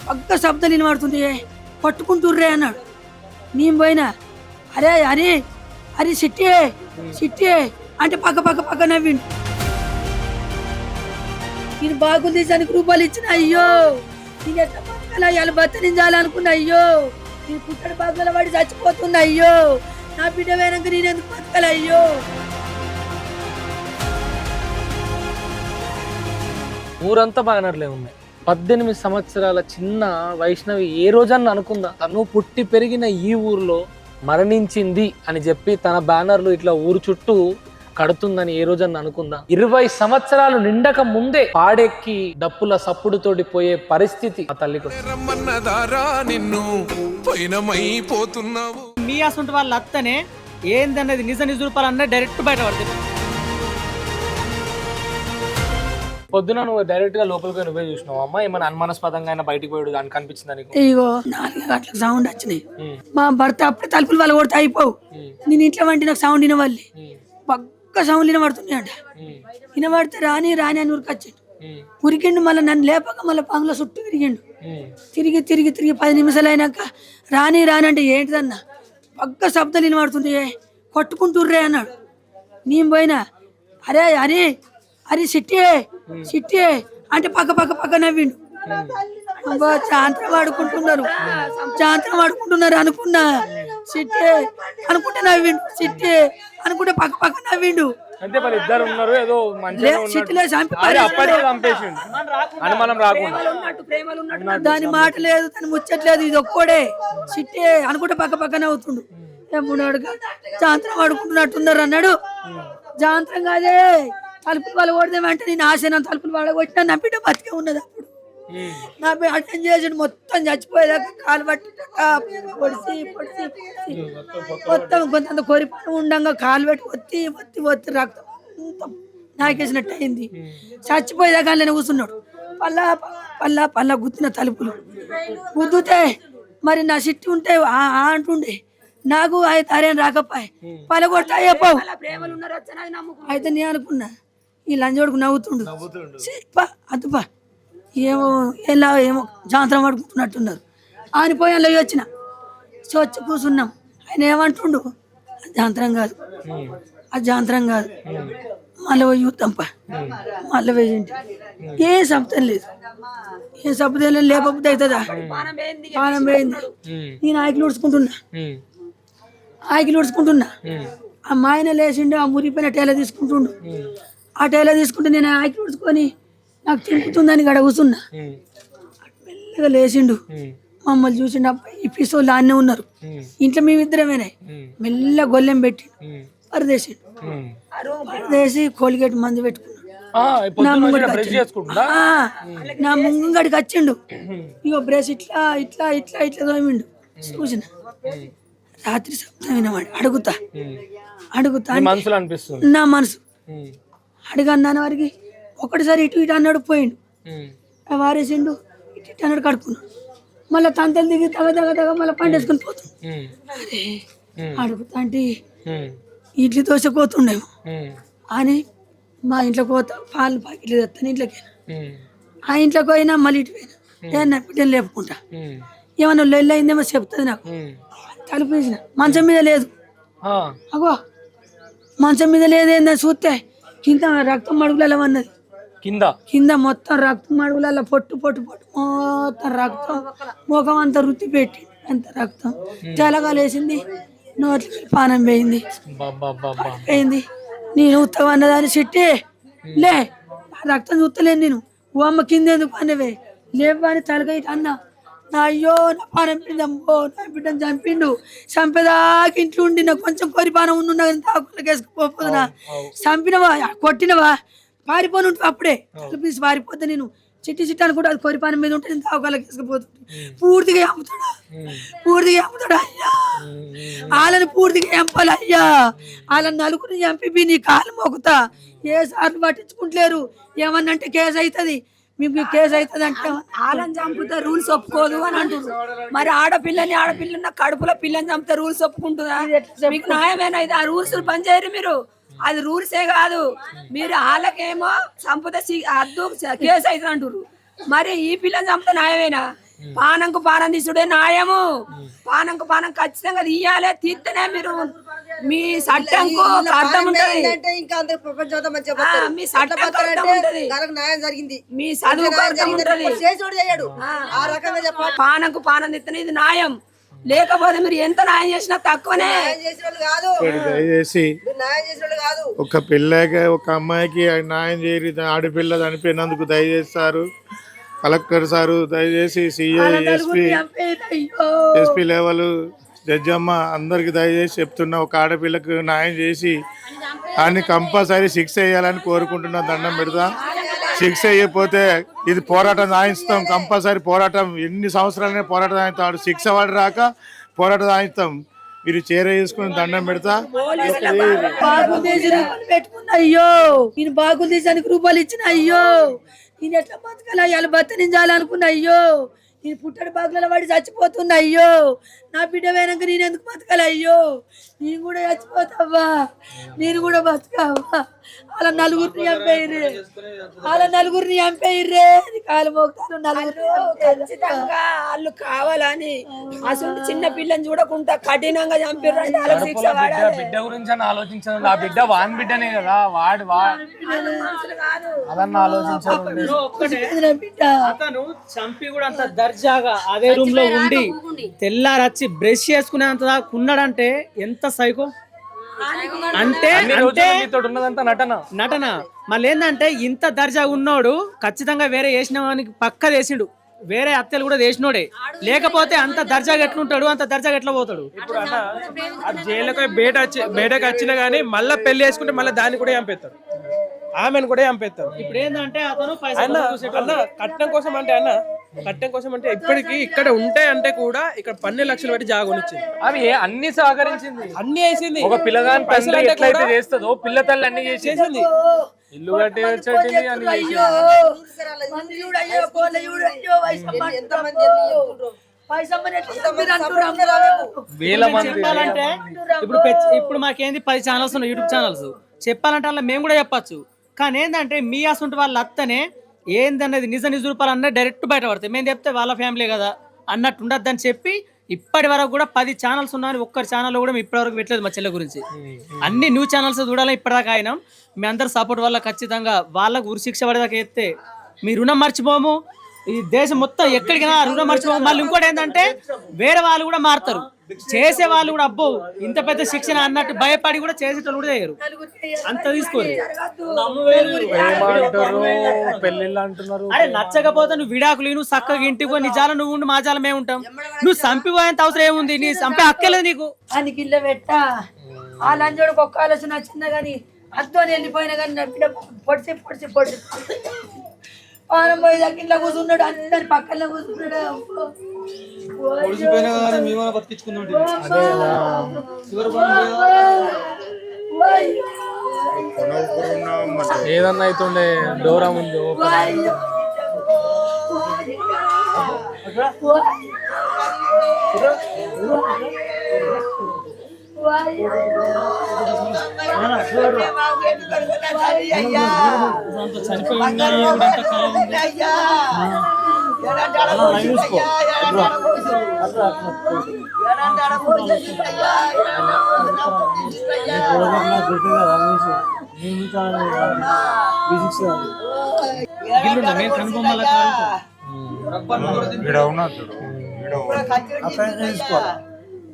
పక్క శబ్దం వినబడుతుంది, పట్టుకుంటుర్రే అన్నాడు. నేను పోయినా, అరే అరే అరే సిట్టి సిట్టి అంటే పక్క పక్క పక్క నవ్విండు. నేను బాగుంది దానికి రూపాయలు ఇచ్చిన, అయ్యో నేను ఎట్లా బతకాలా, ఇలా బతనించాలనుకున్నా, అయ్యో నేను పుట్టడి బాగుల వాడి చచ్చిపోతున్నా, అయ్యో నా బిడ్డ వేయనాక నేను ఎందుకు బతకాలి, అయ్యో. ఊరంతా బ్యానర్లే ఉన్నాయి. 18 సంవత్సరాల చిన్న వైష్ణవి ఏ రోజన్నా అనుకుందా తను పుట్టి పెరిగిన ఈ ఊర్లో మరణించింది అని చెప్పి తన బ్యానర్లు ఇట్లా ఊరు చుట్టూ కడుతుందని ఏ రోజన్నా అనుకుందా? 20 సంవత్సరాలు నిండక ముందే పాడెక్కి డప్పుల సప్పుడుతోటి పోయే పరిస్థితి ఆ తల్లికి. మీ అసంటి వాళ్ళ అత్తనే ఏందన్నది నిజ నిజరూపాలన్నా డైరెక్ట్ బయట పడుతుంది. పొద్దున నువ్వు డైరెక్ట్ గా లోపలికి నువ్వే చూసినావు అమ్మా, ఏమైనా అనుమానాస్పదంగా అయినా బయటికి పోయాడు అని కనిపించింది? ఇగో 4 గంటలకు సౌండ్ వచ్చినాయి. మా భర్త అప్పుడే తలుపులు వాళ్ళు కొడితే అయిపోవు. నేను ఇంట్లో వంటి నాకు సౌండ్ వినవాలి, పక్క సౌండ్ వినబడుతున్నాయి అంట. వినబడితే రాని రాని అని ఉరికొచ్చాడు. ఉరికిండు, మళ్ళీ నన్ను లేపక మళ్ళీ పంగుల చుట్టూ తిరిగిండు. తిరిగి తిరిగి తిరిగి 10 నిమిషాలు అయినాక రాని రాని అంటే ఏంటిదన్నా, పక్క శబ్దం వినబడుతుంది, కొట్టుకుంటుర్రే అన్నాడు. నేను పోయినా, అరే అరే అరే సిట్టి సిట్టి అంటే పక్క పక్క పక్క నవ్విండు. చాంత్రం ఆడుకుంటున్నారు అనుకున్నా, సిట్టి అనుకుంటే నవ్విండు, సిట్టి అనుకుంటే పక్క పక్క నవ్విండు. అంటే వాళ్ళు ఇద్దరు ఉన్నారు, ఏదో దాని మాట లేదు, దాని ముచ్చట్లేదు, ఇది ఒక్కడే సిట్టి అనుకుంటే పక్క పక్క నవ్వుతుండు. ఏమున్నాడుగా చాంత్రం ఆడుకుంటున్నట్టున్నారు అన్నాడు. జాంత్రం కాదే, తలుపులు వాళ్ళు కొడితే వెంట నేను ఆశనం తలుపులు వాళ్ళ కొట్టినా నా బిడ్డ బతికే ఉన్నది. అప్పుడు నా బిడ్డ అటెండ్ చేసి మొత్తం చచ్చిపోయేదాకా కాలు పట్టి పొడిసి పొడిసి మొత్తం కొంత కొరిపని ఉండంగా కాలు పెట్టి ఒత్తి ఒత్తి ఒత్తి రక్తం అంతా నాకేసినట్టు అయింది. చచ్చిపోయేదాకా నేను కూర్చున్నాడు. పల్లా పల్లా పల్లా గుద్దిన తలుపులు గుద్దుతే మరి నా సిట్టి ఉంటే అంటుండే, నాకు అయితే అరేం రాకపోయి పలగొడతా అయిపోవు. అయితే నేను అనుకున్నా ఈ లంజోడుకు నవ్వుతుండు, అతుపా ఏమో ఎలా ఏమో జాంత్రం పడుకుంటున్నట్టున్నారు అని పోయి అలా వచ్చిన వచ్చి కూర్చున్నాం. ఆయన ఏమంటుండు, జాంత్రం కాదు, అది జాంత్రం కాదు, మళ్ళీ పోయి చూద్దాంపా. మళ్ళీ పోయింటి, ఏ శబ్దం లేదు, ఏ శబ్దం లేదు, లేకపోతే అవుతుందా, పానం పోయింది. నేను ఆకిలు ఉడుచుకుంటున్నా, ఆ మాయన లేచిండు, ఆ మురిపోయిన టేల తీసుకుంటుండు. ఆ టేల తీసుకుంటే నేను ఆకిలు ఉడుచుకొని నాకు తింపుతుందని గడ కూర్చున్నా. మెల్లగా లేచిండు, మమ్మల్ని చూసిండు. ఈ పిసోళ్ళు ఆన్నే ఉన్నారు, ఇంట్లో మేమిద్దరమేనాయి. మెల్ల గొల్లెం పెట్టి పరదేసిండు, పరదేసి కోల్గేట్ మందు పెట్టుకున్నాడు. నా ముంగడికి వచ్చిండు, ఇగో బ్రష్ ఇట్లా ఇట్లా ఇట్లా ఇట్లా తోమిండు. చూసిన రాత్రి శబ్దం వినవాడు. అడుగుతా నా మనసు అడిగన్నాను వారికి. ఒకటిసారి ఇటు ఇటు అన్నాడు, పోయిండు, వారేసిండు, ఇటు ఇటు అన్నాడు, కడుక్కున్నాడు. మళ్ళీ తంతలు దిగి తగ మళ్ళీ పండేసుకుని పోతుంది. అరే అడుగుతా అంటే ఇడ్లీ దోశ పోతుండేమో అని మా ఇంట్లోకి పోతా, పాలు పాకెట్లు తెస్తాను ఇంట్లోకి. ఆ ఇంట్లోకి పోయినా మళ్ళీ ఇటు పోయినా, నా బిడ్డను లేపుకుంటా. ఏమన్నా లొల్లి అయిందేమో చెప్తుంది నాకు. తలుపు వేసిన, మంచం మీద లేదు. అగో మంచం మీద లేదేందని చూస్తే కింద రక్తం మడుగులలో ఉన్నది. కింద మొత్తం రక్తం మడుగులలో పొట్టు పొట్టు పొట్టు మొత్తం రక్తం, ముఖం అంతా రుత్తి పెట్టి అంత రక్తం తెలగా లేచింది. నోట్లకి పానం పోయింది. నేను ఉత్తమన్నదాన్ని సిట్టి లే, రక్తం చూస్తలేను నేను. ఓ అమ్మ కింద ఎందుకు అన్నవే లేవని తలగా ఇటు అన్నా. అయ్యో నా పానం పిండమ్మో, నా బిడ్డను చంపిండు. చంపేదాకా ఇంట్లో ఉండి నాకు కొంచెం కోరి పానం ఉన్నా తాకులకి వేసుకుపోతున్నా. చంపినవా కొట్టినవా పారిపోను ఉంటుంది. అప్పుడే తలపీసి పారిపోతే నేను చిట్టి చిట్టి అనుకుంటే అది కోరి పానం మీద ఉంటే నేను తాకులకి వేసుకుపోతుంది. పూర్తిగా చంపుతాడా అయ్యా, వాళ్ళని పూర్తిగా చంపాలి అయ్యా. వాళ్ళని నలుగురిని చంపి నీ కాలు మోకుతా. ఏ సార్లు పట్టించుకుంటలేరు, ఏమన్నంటే కేసు అవుతుంది, మీకు కేసు అవుతుంది అంటే వాళ్ళని చంపుతా రూల్స్ ఒప్పుకోదు అని అంటున్నారు. మరి ఆడపిల్లని కడుపులో పిల్లని చంపితే రూల్స్ ఒప్పుకుంటుందా? మీకు న్యాయమేనా ఇది? ఆ రూల్స్ బంద్ చేయరు మీరు. అది రూల్సే కాదు, మీరు వాళ్ళకేమో చంపితే అద్దు కేసు అవుతుంది అంటారు. మరి ఈ పిల్లని చంపితే న్యాయమేనా? పానంకు పానం తీసుడే న్యాయము. పానంకు పానం ఖచ్చితంగా తీయాలి. తీస్తేనే మీరు మీ చట్టంకు ఒక అర్థం ఉంటది. మీ చట్టంకు అర్థం ఉంటది. మీ చదువుకు అర్థం ఉంటది. పానంకు పానం తీస్తేనే ఇది న్యాయం. లేకపోతే మీరు ఎంత న్యాయం చేసినా తక్కువనే. దయచేసి ఒక పిల్లకి ఒక అమ్మాయికి న్యాయం చేయరు. ఆడపిల్ల చనిపోయినందుకు దయచేస్తారు కలెక్టర్ సారు, దయచేసి సిఐ ఎస్పీ లెవెల్ జడ్జమ్మ అందరికి దయచేసి చెప్తున్నా, ఒక ఆడపిల్లకు న్యాయం చేసి అని కంపల్సరీ శిక్ష వేయాలని కోరుకుంటున్నా. దండం పెడతా. శిక్ష వేయకపోతే ఇది పోరాటం సాగిస్తాం. కంపల్సరీ పోరాటం ఎన్ని సంవత్సరాలనే పోరాటం సాగిస్తాం. శిక్ష వాడి రాక పోరాటం సాగిస్తాం. మీరు చేర చేసుకుని దండం పెడతా. పెట్టుకున్నా అయ్యో, నేను బాగుంది దేశానికి రూపాయలు ఇచ్చిన అయ్యో, నేను ఎట్లా బతకాలి అయ్యాలి బతనించాలనుకున్నా అయ్యో, నేను పుట్టడి బాగుల వాడి చచ్చిపోతున్నా అయ్యో, నా బిడ్డ పోయినాక నేను ఎందుకు బతకాలి అయ్యో, నేను కూడా చచ్చిపోతావా, నేను కూడా బతకావా, అలా నలుగురిని చంపేయిర్రే, అలా నలుగురిని చంపేయిర్రే కాలు మోగుతాను. ఖచ్చితంగా వాళ్ళు కావాలని అసలు చిన్న పిల్లని చూడకుండా కఠినంగా చంపిర్రంటే వాళ్ళకి శిక్ష పడాలి. బిడ్డ గురించి అని ఆలోచించాను. ఆ బిడ్డ వాన్ బిడ్డనే కదా, అదన్న ఆలోచించాను. అతను చంపి కూడా అంత దర్జాగా అదే రూమ్ లో ఉండి తెల్లారచ్చి బ్రష్ చేసుకునేంత దాకా ఉన్నాడంటే ఎంత సైకో. అంటే నటన మళ్ళీ ఏంటంటే ఇంత దర్జాగా ఉన్నోడు ఖచ్చితంగా వేరే వేసిన వానికి పక్క వేసిండు, వేరే హత్యలు కూడా వేసినోడే. లేకపోతే అంత దర్జాగా ఎట్లుంటాడు, అంత దర్జాగా ఎట్లా పోతాడు. ఇప్పుడు అన్న జైలుకి బయటకు వచ్చినా గానీ మళ్ళీ పెళ్లి చేసుకుంటే మళ్ళీ దాన్ని కూడా చంపేస్తారు, ఆమెను కూడా చంపేస్తారు. ఇప్పుడు ఏంటంటే అతను అన్న కట్నం కోసం అంటే ఇప్పటికి ఇక్కడ ఉంటాయి అంటే కూడా ఇక్కడ 12 లక్షలు పెట్టి జాగొనిచ్చింది. అవి అన్ని సహకరించింది, అన్ని వేసింది. ఒక పిల్లగాని పైసలు ఎట్లయితే చేస్తుందో పిల్ల తల్లి అన్ని చేసేసింది. ఇల్లు కట్టి చెప్పాలంటే ఇప్పుడు మాకేంది 10 ఛానల్స్ ఉన్నాయి, యూట్యూబ్ ఛానల్స్. చెప్పాలంటే అలా మేము కూడా చెప్పచ్చు. కానీ ఏంటంటే మీ అసంటి వాళ్ళ అత్తనే ఏందన్నది నిజ నిజరూపాలన్నా డైరెక్ట్ బయట పడతాయి. మేము చెప్తే వాళ్ళ ఫ్యామిలీ కదా అన్నట్టు ఉండద్దని చెప్పి ఇప్పటి వరకు కూడా 10 ఛానల్స్ ఉన్నాయని ఒక్కరి ఛానల్ కూడా ఇప్పటి వరకు పెట్టలేదు మా చెల్లె గురించి. అన్ని న్యూస్ ఛానల్స్ చూడాలి ఇప్పటిదాకా అయినాం. మీ అందరు సపోర్ట్ వల్ల ఖచ్చితంగా వాళ్ళకు ఉరిశిక్ష పడేదాకా ఎత్తే మీ రుణం మర్చిపోము. ఈ దేశం మొత్తం ఎక్కడికైనా రుణం మర్చిపోము. మళ్ళీ ఇంకోటి ఏంటంటే వేరే వాళ్ళు కూడా మారుతారు, చేసే వాళ్ళు కూడా అబ్బో ఇంత పెద్ద శిక్షణ అన్నట్టు భయపడి కూడా చేసేటోళ్ళు కూడా చేయరు. అంత తీసుకోరు. పెళ్ళిళ్ళు అంటున్నారు. అరే నచ్చకపోతే నువ్వు విడాకులు నువ్వు చక్కగా ఇంటికి పోయి నిజాలు నువ్వు ఉండి మా జాలం మేము ఉంటాం. నువ్వు చంపిపోయేంత అవసరం ఏముంది, నీ చంపే హక్కలేదు నీకు. అని గిల్ల పెట్ట ఆ లంజోడికి ఒక్క ఆలోచన వచ్చిందా కానీ అద్దు అని వెళ్ళిపోయినా కానీ నా బిడ్డ పొడిచి పానం పోయేదాకా ఇట్లా కూర్చున్నాడు, అందరి పక్కన కూర్చున్నాడు. ఏదన్నా అవుతుండే డోరా ముందు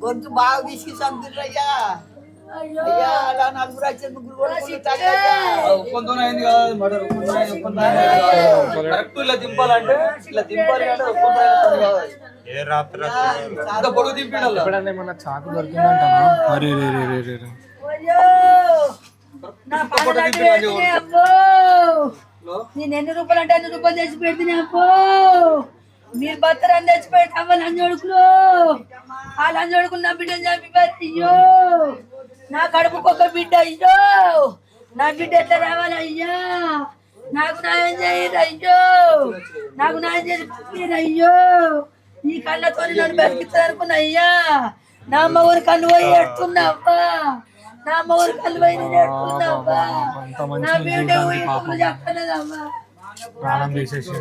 గొంతు బాగా తీసుకు చంపుతుర్రయ్యా. అయ్యా అలా 4 లక్షలు 3 ఇలా దింపాలంటే ఇలా దింపాలి అంటే పొడుగు దింపాలి. ఎప్పుడన్నా చాకు దొరికిందంటానా? నేను ఎన్ని రూపాయలు అంటే అన్ని రూపాయలు తెచ్చి పెడితే అప్పో మీరు బత్తరాన్ని తెచ్చి పెడతావా లంజోడుకులు. ఆ లంజోడుకులు నా బిడ్డను చంపిపోయారు. అయ్యో నా కడుపుకు ఒక బిడ్డ, అయ్యో నా బిడ్డ ఎట్లా రావాలి అయ్యా, నాకు న్యాయం చేయరు అయ్యో, నాకు న్యాయం చేసి పంపిరు అయ్యో. ఈ కళ్ళతో నన్ను బతికిస్తారు అనుకున్నా అయ్యా. నా అమ్మ ఊరి కళ్ళు పోయి ఎడుతున్నావా, నా అమ్మ ఊరి కళ్ళు పోయి నేను ఎడుతున్నావా, నా బిడ్డ చెప్పలేదమ్మా. ప్రాణం తీసేసి